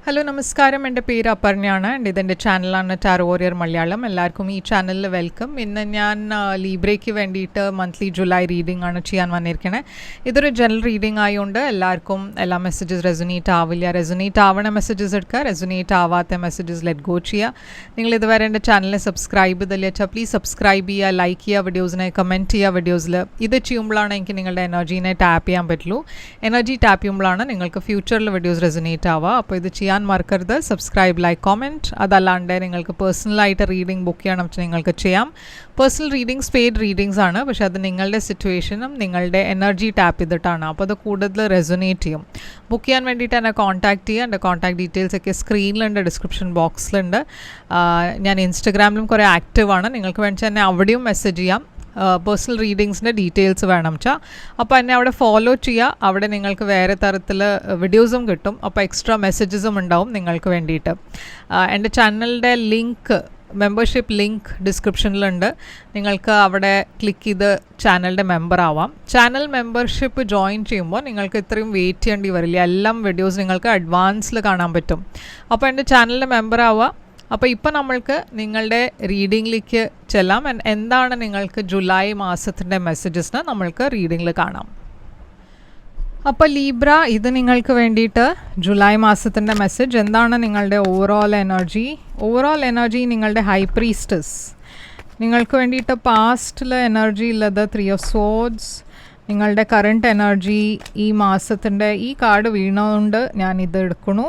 Hello നമസ്കാരം, എൻ്റെ പേര് അപർണയാണ്. ഇതെൻ്റെ ചാനലാണ് ടാരോ വാരിയർ മലയാളം. എല്ലാവർക്കും ഈ ചാനലിൽ വെൽക്കം. ഇന്ന് ഞാൻ ലീബ്രയ്ക്ക് വേണ്ടിയിട്ട് മന്ത്ലി ജൂലൈ റീഡിംഗ് ആണ് ചെയ്യാൻ വന്നിരിക്കണേ. ഇതൊരു ജനറൽ റീഡിംഗ് ആയതുകൊണ്ട് എല്ലാവർക്കും എല്ലാ മെസ്സേജസ് റെസൊനേറ്റ് ആവില്ല. റെസൊനേറ്റ് ആവണ മെസ്സേജസ് എടുക്കുക, റെസൊനേറ്റ് ആവാത്ത മെസ്സേജസ് ലെറ്റ് ഗോ ചെയ്യുക. നിങ്ങൾ ഇതുവരെ എൻ്റെ ചാനലിനെ സബ്സ്ക്രൈബ് ചെയ്തില്ല വെച്ചാൽ പ്ലീസ് സബ്സ്ക്രൈബ് ചെയ്യുക, ലൈക്ക് ചെയ്യുക, വീഡിയോസിനെ കമൻറ്റ് ചെയ്യുക. വീഡിയോസിൽ ഇത് ചെയ്യുമ്പോഴാണ് എനിക്ക് നിങ്ങളുടെ എനർജീനെ ടാപ്പ് ചെയ്യാൻ പറ്റുള്ളൂ. എനർജി ടാപ്പ് ചെയ്യുമ്പോഴാണ് നിങ്ങൾക്ക് ഫ്യൂച്ചറിൽ വീഡിയോസ് റെസൊനേറ്റ് ആവുക. അപ്പോൾ ഇത് ചെയ്യാൻ മറക്കരുത്. Subscribe, like, comment. അതല്ലാണ്ട് നിങ്ങൾക്ക് പേഴ്സണലായിട്ട് റീഡിംഗ് ബുക്ക് ചെയ്യണം വെച്ചാൽ നിങ്ങൾക്ക് ചെയ്യാം. പേഴ്സണൽ റീഡിങ്സ് പെയ്ഡ് റീഡിങ്സ് ആണ്, പക്ഷേ അത് നിങ്ങളുടെ സിറ്റുവേഷനും നിങ്ങളുടെ എനർജി ടാപ്പ് ചെയ്തിട്ടാണ്. അപ്പോൾ അത് കൂടുതൽ റെസൊനേറ്റ് ചെയ്യും. ബുക്ക് ചെയ്യാൻ വേണ്ടിയിട്ട് എന്നെ കോൺടാക്ട് ചെയ്യുക. എൻ്റെ കോൺടാക്ട് ഡീറ്റെയിൽസ് ഒക്കെ സ്ക്രീനിലുണ്ട്, ഡിസ്ക്രിപ്ഷൻ ബോക്സിലുണ്ട്. ഞാൻ ഇൻസ്റ്റഗ്രാമിലും കുറേ ആക്റ്റീവാണ്. നിങ്ങൾക്ക് വേണ്ടി എന്നെ അവിടെയും മെസ്സേജ് ചെയ്യാം. പേഴ്സണൽ റീഡിങ്സിൻ്റെ ഡീറ്റെയിൽസ് വേണം വെച്ചാൽ അപ്പോൾ എന്നെ അവിടെ ഫോളോ ചെയ്യുക. അവിടെ നിങ്ങൾക്ക് വേറെ തരത്തിൽ വീഡിയോസും കിട്ടും. അപ്പോൾ എക്സ്ട്രാ മെസ്സേജസും ഉണ്ടാവും നിങ്ങൾക്ക് വേണ്ടിയിട്ട്. എൻ്റെ ചാനലിൻ്റെ ലിങ്ക്, മെമ്പർഷിപ്പ് ലിങ്ക് ഡിസ്ക്രിപ്ഷനിലുണ്ട്. നിങ്ങൾക്ക് അവിടെ ക്ലിക്ക് ചെയ്ത് ചാനലിൻ്റെ മെമ്പർ ആവാം. ചാനൽ മെമ്പർഷിപ്പ് ജോയിൻ ചെയ്യുമ്പോൾ നിങ്ങൾക്ക് ഇത്രയും വെയിറ്റ് ചെയ്യേണ്ടി വരില്ല. എല്ലാം വീഡിയോസ് നിങ്ങൾക്ക് അഡ്വാൻസിൽ കാണാൻ പറ്റും. അപ്പോൾ എൻ്റെ ചാനലിൻ്റെ മെമ്പർ ആവുക. അപ്പോൾ ഇപ്പോൾ നമ്മൾക്ക് നിങ്ങളുടെ റീഡിങ്ങിലേക്ക് ചെല്ലാം. എന്താണ് നിങ്ങൾക്ക് ജൂലൈ മാസത്തിൻ്റെ മെസ്സേജസിന് നമ്മൾക്ക് റീഡിങ്ങിൽ കാണാം. അപ്പോൾ ലീബ്ര, ഇത് നിങ്ങൾക്ക് വേണ്ടിയിട്ട് ജൂലൈ മാസത്തിൻ്റെ മെസ്സേജ് എന്താണ്? നിങ്ങളുടെ ഓവറോൾ എനർജി നിങ്ങളുടെ ഹൈ പ്രീസ്റ്റസ്. നിങ്ങൾക്ക് വേണ്ടിയിട്ട് പാസ്റ്റിൽ എനർജി ഉള്ളത് 3 of Swords. നിങ്ങളുടെ കറണ്ട് എനർജി ഈ മാസത്തിൻ്റെ ഈ കാർഡ് വീണതുകൊണ്ട് ഞാനിത് എടുക്കണു.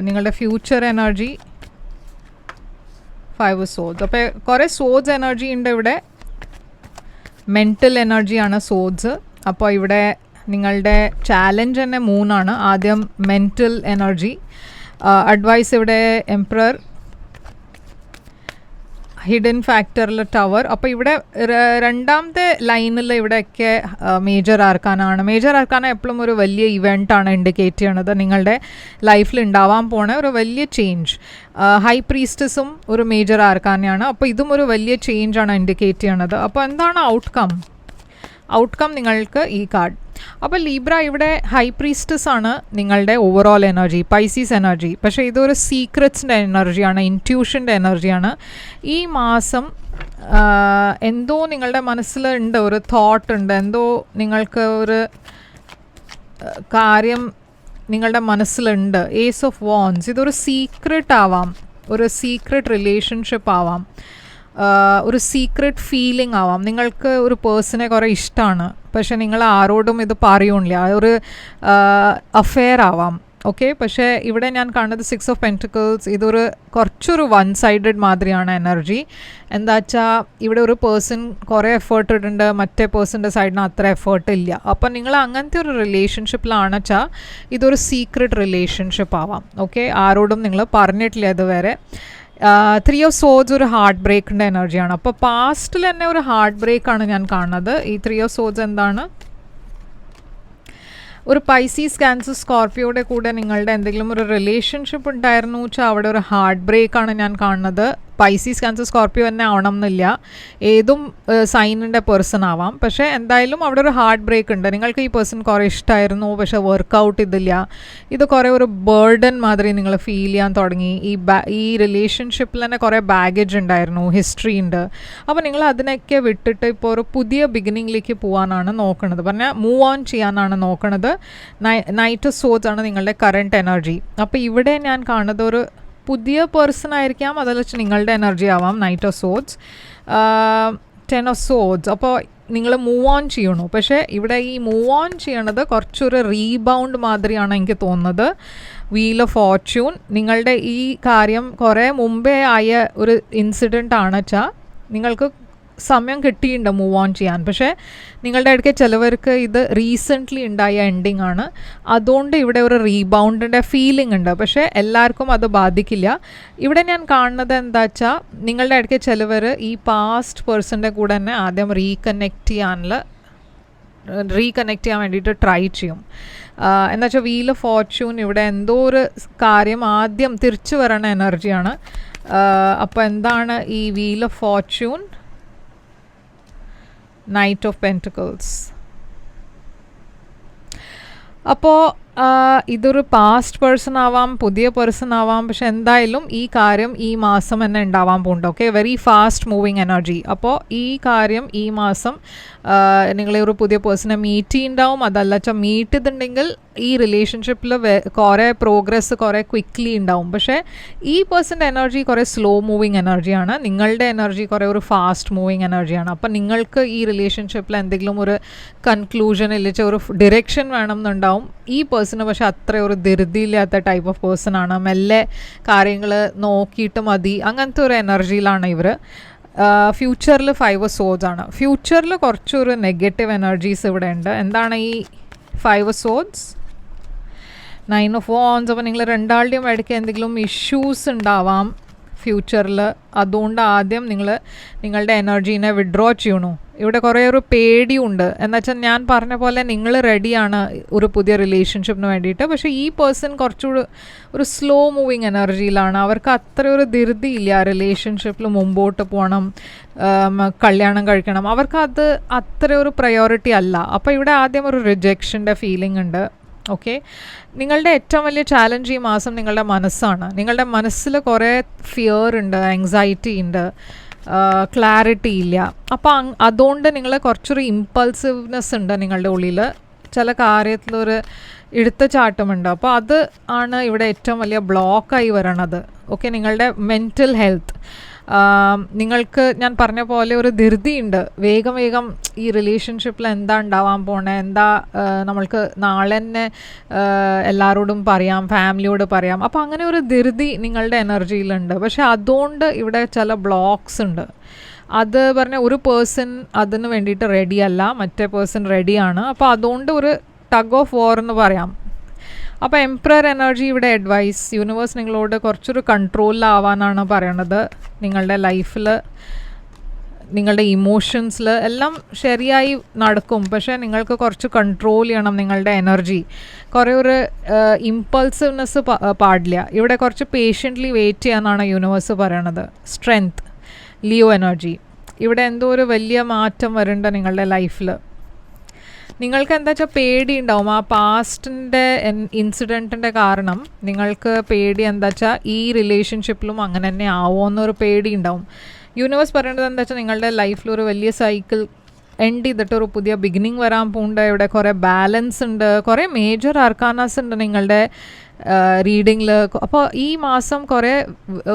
നിങ്ങളുടെ ഫ്യൂച്ചർ എനർജി 5 of Swords. അപ്പോൾ കുറേ സോഡ്സ് എനർജി ഉണ്ട് ഇവിടെ. മെൻറ്റൽ എനർജിയാണ് സോഡ്സ്. അപ്പോൾ ഇവിടെ നിങ്ങളുടെ ചാലഞ്ച് തന്നെ 3 ആദ്യം മെൻറ്റൽ എനർജി. അഡ്വൈസ് ഇവിടെ എംപറർ, ഹിഡൻ ഫാക്ടറിൽ ടവർ. അപ്പോൾ ഇവിടെ രണ്ടാമത്തെ ലൈനിൽ ഇവിടെയൊക്കെ മേജർ ആർക്കാനാണ്. മേജർ ആർക്കാന എപ്പോഴും ഒരു വലിയ ഇവൻ്റാണ് ഇൻഡിക്കേറ്റ് ചെയ്യണത്. നിങ്ങളുടെ ലൈഫിൽ ഉണ്ടാവാൻ പോണ ഒരു വലിയ ചേഞ്ച്. ഹൈ പ്രീസ്റ്റസും ഒരു മേജർ ആർക്കാനയാണ്. അപ്പോൾ ഇതും ഒരു വലിയ ചേഞ്ചാണ് ഇൻഡിക്കേറ്റ് ചെയ്യണത്. അപ്പോൾ എന്താണ് ഔട്ട്കം നിങ്ങൾക്ക് ഈ കാർഡ്. അപ്പോൾ ലീബ്ര, ഇവിടെ ഹൈ പ്രീസ്റ്റസ് ആണ് നിങ്ങളുടെ ഓവറോൾ എനർജി, പൈസീസ് എനർജി. പക്ഷേ ഇതൊരു സീക്രറ്റ്സിൻ്റെ എനർജിയാണ്, ഇൻറ്റ്യൂഷൻ്റെ എനർജിയാണ്. ഈ മാസം എന്തോ നിങ്ങളുടെ മനസ്സിലുണ്ട്, ഒരു തോട്ട് ഉണ്ട്, എന്തോ നിങ്ങൾക്ക് ഒരു കാര്യം നിങ്ങളുടെ മനസ്സിലുണ്ട്. ഏസ് ഓഫ് വാൻഡ്സ്, ഇതൊരു സീക്രട്ട് ആവാം, ഒരു സീക്രട്ട് റിലേഷൻഷിപ്പ് ആവാം, ഒരു സീക്രട്ട് ഫീലിംഗ് ആവാം. നിങ്ങൾക്ക് ഒരു പേഴ്സണെ കുറേ ഇഷ്ടമാണ്, പക്ഷെ നിങ്ങൾ ആരോടും ഇത് പറയൂണില്ല. ഒരു അഫെയർ ആവാം. ഓക്കെ, പക്ഷേ ഇവിടെ ഞാൻ കാണുന്നത് 6 of Pentacles. ഇതൊരു കുറച്ചൊരു വൺ സൈഡഡ് മാതിരിയാണ് എനർജി. എന്താ വെച്ചാൽ ഇവിടെ ഒരു പേഴ്സൺ കുറേ എഫേർട്ട് ഇടുന്നുണ്ട്, മറ്റേ പേഴ്സൻ്റെ സൈഡിന് അത്ര എഫേർട്ട് ഇല്ല. അപ്പം നിങ്ങൾ അങ്ങനത്തെ ഒരു റിലേഷൻഷിപ്പിലാണ് വെച്ചാൽ ഇതൊരു സീക്രട്ട് റിലേഷൻഷിപ്പ് ആവാം. ഓക്കെ, ആരോടും നിങ്ങൾ പറഞ്ഞിട്ടില്ല ഇതുവരെ. 3 of Swords ഒരു ഹാർട്ട് ബ്രേക്കിൻ്റെ എനർജിയാണ്. അപ്പോൾ പാസ്റ്റിൽ തന്നെ ഒരു ഹാർട്ട് ബ്രേക്കാണ് ഞാൻ കാണുന്നത്. ഈ 3 of Swords എന്താണ്? ഒരു പൈസീസ്, ക്യാൻസർ, സ്കോർപ്പിയോയുടെ കൂടെ നിങ്ങളുടെ എന്തെങ്കിലും ഒരു റിലേഷൻഷിപ്പ് ഉണ്ടായിരുന്നു വെച്ചാൽ അവിടെ ഒരു ഹാർട്ട് ബ്രേക്കാണ് ഞാൻ കാണുന്നത്. പൈസീസ്, ക്യാൻസർ, സ്കോർപ്പിയോ തന്നെ ആവണം എന്നില്ല, ഏതും സൈനിൻ്റെ പേഴ്സൺ ആവാം. പക്ഷേ എന്തായാലും അവിടെ ഒരു ഹാർട്ട് ബ്രേക്ക് ഉണ്ട്. നിങ്ങൾക്ക് ഈ പേഴ്സൺ കുറേ ഇഷ്ടമായിരുന്നു, പക്ഷേ വർക്കൗട്ട് ഇതില്ല. ഇത് കുറേ ഒരു ബേർഡൻ മാതിരി നിങ്ങൾ ഫീൽ ചെയ്യാൻ തുടങ്ങി. ഈ റിലേഷൻഷിപ്പിൽ തന്നെ കുറേ ബാഗേജ് ഉണ്ടായിരുന്നു, ഹിസ്റ്ററി ഉണ്ട്. അപ്പോൾ നിങ്ങൾ അതിനൊക്കെ വിട്ടിട്ട് ഇപ്പോൾ ഒരു പുതിയ ബിഗിനിങ്ങിലേക്ക് പോകാനാണ് നോക്കുന്നത്, പറഞ്ഞാൽ മൂവ് ഓൺ ചെയ്യാനാണ് നോക്കുന്നത്. നൈറ്റ് ഓഫ് സോഡ്സ് ആണ് നിങ്ങളുടെ കറണ്ട് എനർജി. അപ്പോൾ ഇവിടെ ഞാൻ കാണുന്നത് ഒരു പുതിയ പേഴ്സൺ ആയിരിക്കാം, അതിൽ വെച്ച് നിങ്ങളുടെ എനർജി ആവാം. Knight of swords, 10 of Swords. അപ്പോൾ നിങ്ങൾ മൂവ് ഓൺ ചെയ്യണു. പക്ഷേ ഇവിടെ ഈ മൂവ് ഓൺ ചെയ്യണത് കുറച്ചൊരു റീബൗണ്ട് മാതിരിയാണ് എനിക്ക് തോന്നുന്നത്. വീൽ ഓഫ് ഫോർച്യൂൺ, നിങ്ങളുടെ ഈ കാര്യം കുറേ മുമ്പേ ആയ ഒരു ഇൻസിഡൻ്റ് ആണ് വെച്ചാൽ നിങ്ങൾക്ക് സമയം കിട്ടിയിട്ടുണ്ട് മൂവ് ഓൺ ചെയ്യാൻ. പക്ഷേ നിങ്ങളുടെ ഇടയ്ക്ക് ചിലവർക്ക് ഇത് റീസെൻ്റ്ലി ഉണ്ടായ എൻഡിങ് ആണ്. അതുകൊണ്ട് ഇവിടെ ഒരു റീബൗണ്ടിൻ്റെ ഫീലിംഗ് ഉണ്ട്. പക്ഷേ എല്ലാവർക്കും അത് ബാധിക്കില്ല. ഇവിടെ ഞാൻ കാണുന്നത് എന്താ വെച്ചാൽ നിങ്ങളുടെ ഇടയ്ക്ക് ചിലവർ ഈ പാസ്റ്റ് പേഴ്സൻ്റെ കൂടെ തന്നെ ആദ്യം റീകണക്ട് ചെയ്യാൻ വേണ്ടിയിട്ട് ട്രൈ ചെയ്യും. എന്താ വെച്ചാൽ വീൽ ഓഫ് ഫോർച്യൂൺ ഇവിടെ എന്തോ ഒരു കാര്യം ആദ്യം തിരിച്ചു വരണ എനർജിയാണ്. അപ്പോൾ എന്താണ് ഈ wheel of Fortune? Knight of Pentacles. അപ്പോൾ ഇതൊരു പാസ്റ്റ് പേഴ്സൺ ആവാം, പുതിയ പേഴ്സൺ ആവാം, പക്ഷെ എന്തായാലും ഈ കാര്യം ഈ മാസം തന്നെ ഉണ്ടാവാൻ പോകുന്നുണ്ട്. Okay, very fast moving energy. അപ്പോൾ ഈ കാര്യം ഈ മാസം നിങ്ങളെ ഒരു പുതിയ പേഴ്സണെ മീറ്റ് ചെയ്യുന്നുണ്ടാവും. അതല്ല വെച്ചാൽ മീറ്റ് ചെയ്തിട്ടുണ്ടെങ്കിൽ ഈ റിലേഷൻഷിപ്പിൽ കുറേ പ്രോഗ്രസ് കുറേ ക്വിക്ക്ലി ഉണ്ടാവും. പക്ഷേ ഈ പേഴ്സൻ്റെ എനർജി കുറേ സ്ലോ മൂവിങ് എനർജിയാണ്, നിങ്ങളുടെ എനർജി കുറേ ഒരു ഫാസ്റ്റ് മൂവിങ് എനർജിയാണ്. അപ്പം നിങ്ങൾക്ക് ഈ റിലേഷൻഷിപ്പിൽ എന്തെങ്കിലും ഒരു കൺക്ലൂഷൻ ഇല്ലെങ്കിൽ ഒരു ഡിറക്ഷൻ വേണം എന്നുണ്ടാവും. ഈ പേഴ്സണ് പക്ഷെ അത്ര ഒരു ധൃതിയില്ലാത്ത ടൈപ്പ് ഓഫ് പേഴ്സണാണ്. മെല്ലെ കാര്യങ്ങൾ നോക്കിയിട്ട് മതി, അങ്ങനത്തെ ഒരു എനർജിയിലാണ് ഇവർ. ഫ്യൂച്ചറിൽ 5 of Swords ആണ്. ഫ്യൂച്ചറിൽ കുറച്ചൊരു നെഗറ്റീവ് എനർജീസ് ഇവിടെ ഉണ്ട്. എന്താണ് ഈ 5 of Swords? 9 of Wands. അപ്പോൾ നിങ്ങൾ രണ്ടാളുടെയും ഇടയ്ക്ക് എന്തെങ്കിലും ഇഷ്യൂസ് ഉണ്ടാവാം ഫ്യൂച്ചറിൽ. അതുകൊണ്ട് ആദ്യം നിങ്ങൾ നിങ്ങളുടെ എനർജീനെ വിഡ്രോ ചെയ്യണു. ഇവിടെ കുറേ ഒരു പേടിയുണ്ട്. എന്നുവെച്ചാൽ ഞാൻ പറഞ്ഞ പോലെ നിങ്ങൾ റെഡിയാണ് ഒരു പുതിയ റിലേഷൻഷിപ്പിന് വേണ്ടിയിട്ട്. പക്ഷേ ഈ പേഴ്സൺ കുറച്ചുകൂടി ഒരു സ്ലോ മൂവിങ് എനർജിയിലാണ്. അവർക്ക് അത്ര ഒരു ധൃതിയില്ല റിലേഷൻഷിപ്പിൽ മുമ്പോട്ട് പോകണം, കല്യാണം കഴിക്കണം. അവർക്കത് അത്ര ഒരു പ്രയോറിറ്റി അല്ല. അപ്പോൾ ഇവിടെ ആദ്യം ഒരു റിജക്ഷൻ്റെ ഫീലിംഗ് ഉണ്ട്. ഓക്കെ, നിങ്ങളുടെ ഏറ്റവും വലിയ ചാലഞ്ച് ഈ മാസം നിങ്ങളുടെ മനസ്സാണ്. നിങ്ങളുടെ മനസ്സിൽ കുറേ ഫിയർ ഉണ്ട്, ആങ്സൈറ്റി ഉണ്ട്, ക്ലാരിറ്റി ഇല്ല. അപ്പോൾ അതുകൊണ്ട് നിങ്ങൾ കുറച്ചൊരു ഇമ്പൾസീവ്നെസ് ഉണ്ട് നിങ്ങളുടെ ഉള്ളിൽ. ചില കാര്യത്തിലൊരു എടുത്തുചാട്ടമുണ്ട്. അപ്പോൾ അത് ആണ് ഇവിടെ ഏറ്റവും വലിയ ബ്ലോക്കായി വരണത്. ഓക്കെ, നിങ്ങളുടെ മെൻറ്റൽ ഹെൽത്ത്, നിങ്ങൾക്ക് ഞാൻ പറഞ്ഞ പോലെ ഒരു ധൃതിയുണ്ട്. വേഗം വേഗം ഈ റിലേഷൻഷിപ്പിൽ എന്താ ഉണ്ടാവാൻ പോണേ, എന്താ നമ്മൾക്ക് നാളെ തന്നെ എല്ലാവരോടും പറയാം, ഫാമിലിയോട് പറയാം. അപ്പോൾ അങ്ങനെ ഒരു ധൃതി നിങ്ങളുടെ എനർജിയിലുണ്ട്. പക്ഷെ അതുകൊണ്ട് ഇവിടെ ചില ബ്ലോക്സ് ഉണ്ട്. അത് പറഞ്ഞ ഒരു പേഴ്സൺ അതിന് വേണ്ടിയിട്ട് റെഡിയല്ല, മറ്റേ പേഴ്സൺ റെഡിയാണ്. അപ്പോൾ അതുകൊണ്ട് ഒരു ടഗ് ഓഫ് വാർ എന്ന് പറയാം. അപ്പോൾ എംപ്രർ എനർജി ഇവിടെ അഡ്വൈസ്, യൂണിവേഴ്സ് നിങ്ങളോട് കുറച്ചൊരു കൺട്രോളിലാവാനാണ് പറയണത്. നിങ്ങളുടെ ലൈഫിൽ നിങ്ങളുടെ ഇമോഷൻസിൽ എല്ലാം ശരിയായി നടക്കും, പക്ഷേ നിങ്ങൾക്ക് കുറച്ച് കൺട്രോൾ ചെയ്യണം നിങ്ങളുടെ എനർജി. കുറേ ഒരു ഇമ്പൾസീവ്നെസ് പാടില്ല. ഇവിടെ കുറച്ച് പേഷ്യൻ്റ്ലി വെയിറ്റ് ചെയ്യാനാണ് യൂണിവേഴ്സ് പറയണത്. Strength, Leo energy. ഇവിടെ എന്തോ ഒരു വലിയ മാറ്റം വരുന്നുണ്ട് നിങ്ങളുടെ ലൈഫിൽ. നിങ്ങൾക്ക് എന്താ വെച്ചാൽ പേടി ഉണ്ടാവും. ആ പാസ്റ്റിൻ്റെ ഇൻസിഡൻറ്റിൻ്റെ കാരണം നിങ്ങൾക്ക് പേടി എന്താ വെച്ചാൽ ഈ റിലേഷൻഷിപ്പിലും അങ്ങനെ തന്നെ ആവുമെന്നൊരു പേടി ഉണ്ടാവും. യൂണിവേഴ്സ് പറയേണ്ടത് എന്താ വെച്ചാൽ നിങ്ങളുടെ ലൈഫിൽ ഒരു വലിയ സൈക്കിൾ എൻഡ് ചെയ്തിട്ട് ഒരു പുതിയ ബിഗിനിങ് വരാൻ പോകുന്നുണ്ട്. ഇവിടെ കുറേ ബാലൻസ് ഉണ്ട്, കുറേ മേജർ അർക്കാനാസ് ഉണ്ട് നിങ്ങളുടെ റീഡിങ്ങിൽ. അപ്പോൾ ഈ മാസം കുറേ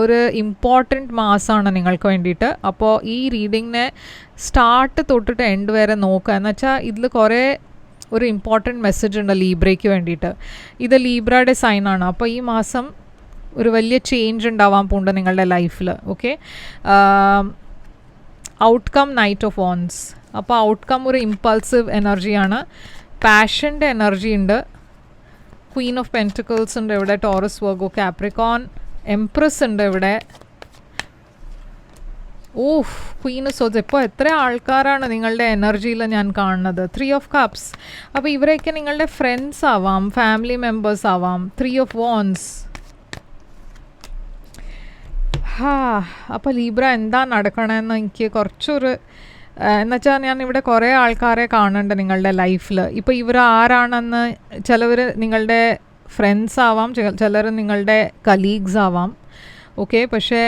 ഒരു ഇമ്പോർട്ടൻറ്റ് മാസമാണ് നിങ്ങൾക്ക് വേണ്ടിയിട്ട്. അപ്പോൾ ഈ റീഡിങ്ങിനെ സ്റ്റാർട്ട് തൊട്ടിട്ട് എൻഡ് വരെ നോക്കുക. എന്ന് വെച്ചാൽ ഇതിൽ കുറേ ഒരു ഇമ്പോർട്ടൻറ്റ് മെസ്സേജ് ഉണ്ട് ലീബ്രയ്ക്ക് വേണ്ടിയിട്ട്. ഇത് ലീബ്രയുടെ സൈനാണ്. അപ്പോൾ ഈ മാസം ഒരു വലിയ ചേഞ്ച് ഉണ്ടാവാൻ പോകുന്നുണ്ട് നിങ്ങളുടെ ലൈഫിൽ. Okay, outcome knight of wands. അപ്പോൾ ഔട്ട്കം ഒരു ഇമ്പൾസീവ് എനർജിയാണ്, പാഷൻ്റെ എനർജി ഉണ്ട്. ക്വീൻ ഓഫ് പെൻറ്റിക്കിൾസ് ഉണ്ട് ഇവിടെ, ടോറസ്, വെർഗോ, കാപ്രിക്കോൺ. എംപ്രസ് ഉണ്ട് ഇവിടെ. ഓഹ്, ക്വീൻ ഓഫ് സോഡ്സ്. ഇപ്പോൾ എത്ര ആൾക്കാരാണ് നിങ്ങളുടെ എനർജിയിൽ ഞാൻ കാണുന്നത്. 3 of Cups. അപ്പോൾ ഇവരൊക്കെ നിങ്ങളുടെ ഫ്രണ്ട്സ് ആവാം, ഫാമിലി മെമ്പേഴ്സ് ആവാം. 3 of Wands. അപ്പോൾ ലീബ്ര എന്താ നടക്കണമെന്ന് എനിക്ക് കുറച്ചൊരു എന്നുവെച്ചാൽ ഞാൻ ഇവിടെ കുറേ ആൾക്കാരെ കാണുന്നുണ്ട് നിങ്ങളുടെ ലൈഫിൽ. ഇപ്പോൾ ഇവർ ആരാണെന്ന്, ചിലവർ നിങ്ങളുടെ ഫ്രണ്ട്സ് ആവാം, ചിലർ നിങ്ങളുടെ കലീഗ്സ് ആവാം. ഓക്കെ, പക്ഷേ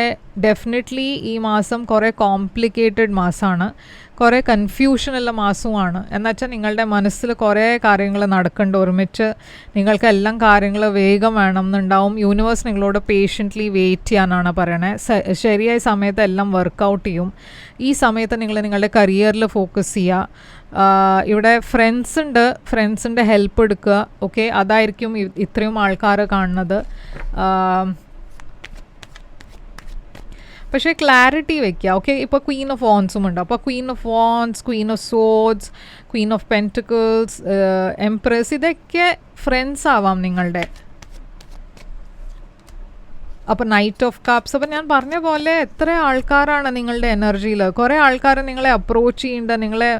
ഡെഫിനറ്റ്ലി ഈ മാസം കുറേ കോംപ്ലിക്കേറ്റഡ് മാസമാണ്, കുറേ കൺഫ്യൂഷനുള്ള മാസവുമാണ്. എന്നുവെച്ചാൽ നിങ്ങളുടെ മനസ്സിൽ കുറേ കാര്യങ്ങൾ നടക്കേണ്ട ഒരുമിച്ച്. നിങ്ങൾക്ക് എല്ലാം കാര്യങ്ങൾ വേഗം വേണം എന്നുണ്ടാവും. യൂണിവേഴ്സ് നിങ്ങളോട് പേഷ്യൻ്റ്ലി വെയിറ്റ് ചെയ്യാനാണ് പറയണേ. ശരിയായ സമയത്ത് എല്ലാം വർക്കൗട്ട് ചെയ്യും. ഈ സമയത്ത് നിങ്ങൾ നിങ്ങളുടെ കരിയറിൽ ഫോക്കസ് ചെയ്യുക. ഇവിടെ ഫ്രണ്ട്സ് ഉണ്ട്, ഫ്രണ്ട്സിൻ്റെ ഹെൽപ്പ് എടുക്കുക. ഓക്കെ, അതായിരിക്കും ഇത്രയും ആൾക്കാർ കാണുന്നത്. പക്ഷേ ക്ലാരിറ്റി വയ്ക്കുക. ഓക്കെ, ഇപ്പോൾ ക്വീൻ ഓഫ് വോൺസും ഉണ്ട്. അപ്പോൾ Queen of wands, Queen of swords, Queen of pentacles, empress, ഇതൊക്കെ ഫ്രണ്ട്സ് ആവാം നിങ്ങളുടെ. അപ്പോൾ നൈറ്റ് ഓഫ് കപ്സ്. അപ്പോൾ ഞാൻ പറഞ്ഞ പോലെ എത്ര ആൾക്കാരാണ് നിങ്ങളുടെ എനർജിയിൽ. കുറേ ആൾക്കാർ നിങ്ങളെ അപ്രോച്ച് ചെയ്യുന്നുണ്ട്, നിങ്ങളെ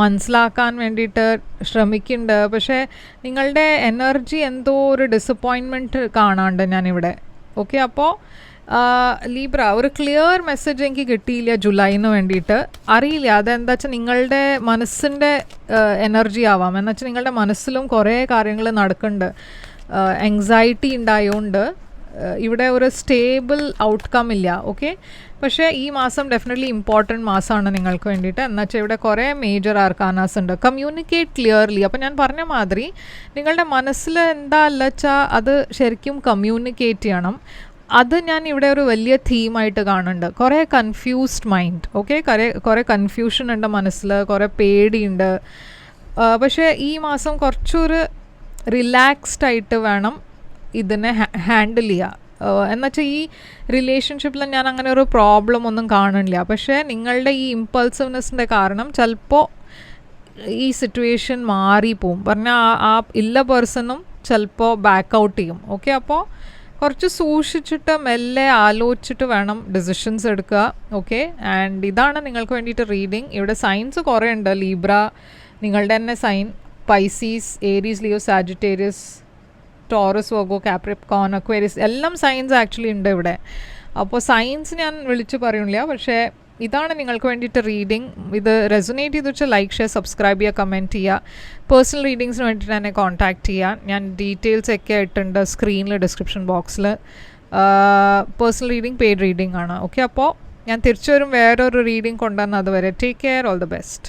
മനസ്സിലാക്കാൻ വേണ്ടിയിട്ട് ശ്രമിക്കുന്നുണ്ട്. പക്ഷേ നിങ്ങളുടെ എനർജി എന്തോ ഒരു ഡിസപ്പോയിൻമെൻറ്റ് കാണാണ്ട് ഞാനിവിടെ. ഓക്കെ, അപ്പോൾ ലീബ്ര ഒരു ക്ലിയർ മെസ്സേജ് എനിക്ക് കിട്ടിയില്ല ജൂലൈന് വേണ്ടിയിട്ട്. അറിയില്ല അതെന്താ വെച്ചാൽ നിങ്ങളുടെ മനസ്സിൻ്റെ എനർജി ആവാം. എന്ന് വെച്ചാൽ നിങ്ങളുടെ മനസ്സിലും കുറേ കാര്യങ്ങൾ നടക്കുന്നുണ്ട്. ആങ്സൈറ്റി ഉണ്ടായതുകൊണ്ട് ഇവിടെ ഒരു സ്റ്റേബിൾ ഔട്ട്കം ഇല്ല. ഓക്കെ, പക്ഷേ ഈ മാസം ഡെഫിനറ്റ്ലി ഇമ്പോർട്ടൻറ്റ് മാസമാണ് നിങ്ങൾക്ക് വേണ്ടിയിട്ട്. എന്നുവെച്ചാൽ ഇവിടെ കുറേ മേജർ ആർക്കാനാസ് ഉണ്ട്. Communicate clearly. അപ്പോൾ ഞാൻ പറഞ്ഞ മാതിരി നിങ്ങളുടെ മനസ്സിൽ എന്താ വെച്ചാൽ അത് ശരിക്കും കമ്മ്യൂണിക്കേറ്റ് ചെയ്യണം. അത് ഞാൻ ഇവിടെ ഒരു വലിയ തീമായിട്ട് കാണുന്നുണ്ട്. കുറേ കൺഫ്യൂസ്ഡ് മൈൻഡ്. ഓക്കെ, കുറേ കൺഫ്യൂഷൻ ഉണ്ട് മനസ്സിൽ, കുറേ പേടിയുണ്ട്. പക്ഷേ ഈ മാസം കുറച്ചൊരു റിലാക്സ്ഡ് ആയിട്ട് വേണം ഇതിനെ ഹാൻഡിൽ ചെയ്യുക. എന്നുവെച്ചാൽ ഈ റിലേഷൻഷിപ്പിൽ ഞാൻ അങ്ങനെ ഒരു പ്രോബ്ലം ഒന്നും കാണുന്നില്ല. പക്ഷേ നിങ്ങളുടെ ഈ ഇമ്പൾസീവ്നെസ്സിൻ്റെ കാരണം ചിലപ്പോൾ ഈ സിറ്റുവേഷൻ മാറിപ്പോവും. പറഞ്ഞാൽ ആ ഇല്ല പേഴ്സണും ചിലപ്പോൾ ബാക്ക് ഔട്ട് ചെയ്യും. ഓക്കെ, അപ്പോൾ കുറച്ച് സൂക്ഷിച്ചിട്ട് മെല്ലെ ആലോചിച്ചിട്ട് വേണം ഡിസിഷൻസ് എടുക്കുക. ഓക്കെ, ആൻഡ് ഇതാണ് നിങ്ങൾക്ക് വേണ്ടിയിട്ട് റീഡിങ്. ഇവിടെ സൈൻസ് കുറേ ഉണ്ട്. ലീബ്ര നിങ്ങളുടെ തന്നെ sign, Pisces, Aries, Leo, Sagittarius, Taurus, Virgo, Capricorn, Aquarius എല്ലാം സൈൻസ് ആക്ച്വലി ഉണ്ട് ഇവിടെ. അപ്പോൾ സൈൻസ് ഞാൻ വിളിച്ച് പറയുന്നില്ല, പക്ഷേ ഇതാണ് നിങ്ങൾക്ക് വേണ്ടിയിട്ട് റീഡിങ്. ഇത് റെസൊനേറ്റ് ചെയ്ത് വെച്ചാൽ ലൈക്ക്, ഷെയർ, സബ്സ്ക്രൈബ് ചെയ്യുക, കമൻറ്റ് ചെയ്യുക. പേഴ്സണൽ റീഡിങ്സിന് വേണ്ടിയിട്ട് എന്നെ കോൺടാക്റ്റ് ചെയ്യാൻ ഞാൻ ഡീറ്റെയിൽസ് ഒക്കെ ഇട്ടുണ്ട് സ്ക്രീനിൽ, ഡിസ്ക്രിപ്ഷൻ ബോക്സിൽ. പേഴ്സണൽ റീഡിങ് പെയ്ഡ് റീഡിംഗ് ആണ്. ഓക്കെ, അപ്പോൾ ഞാൻ തിരിച്ചു വരും വേറൊരു റീഡിങ് കൊണ്ടുവന്ന്. അതുവരെ take care, all the best.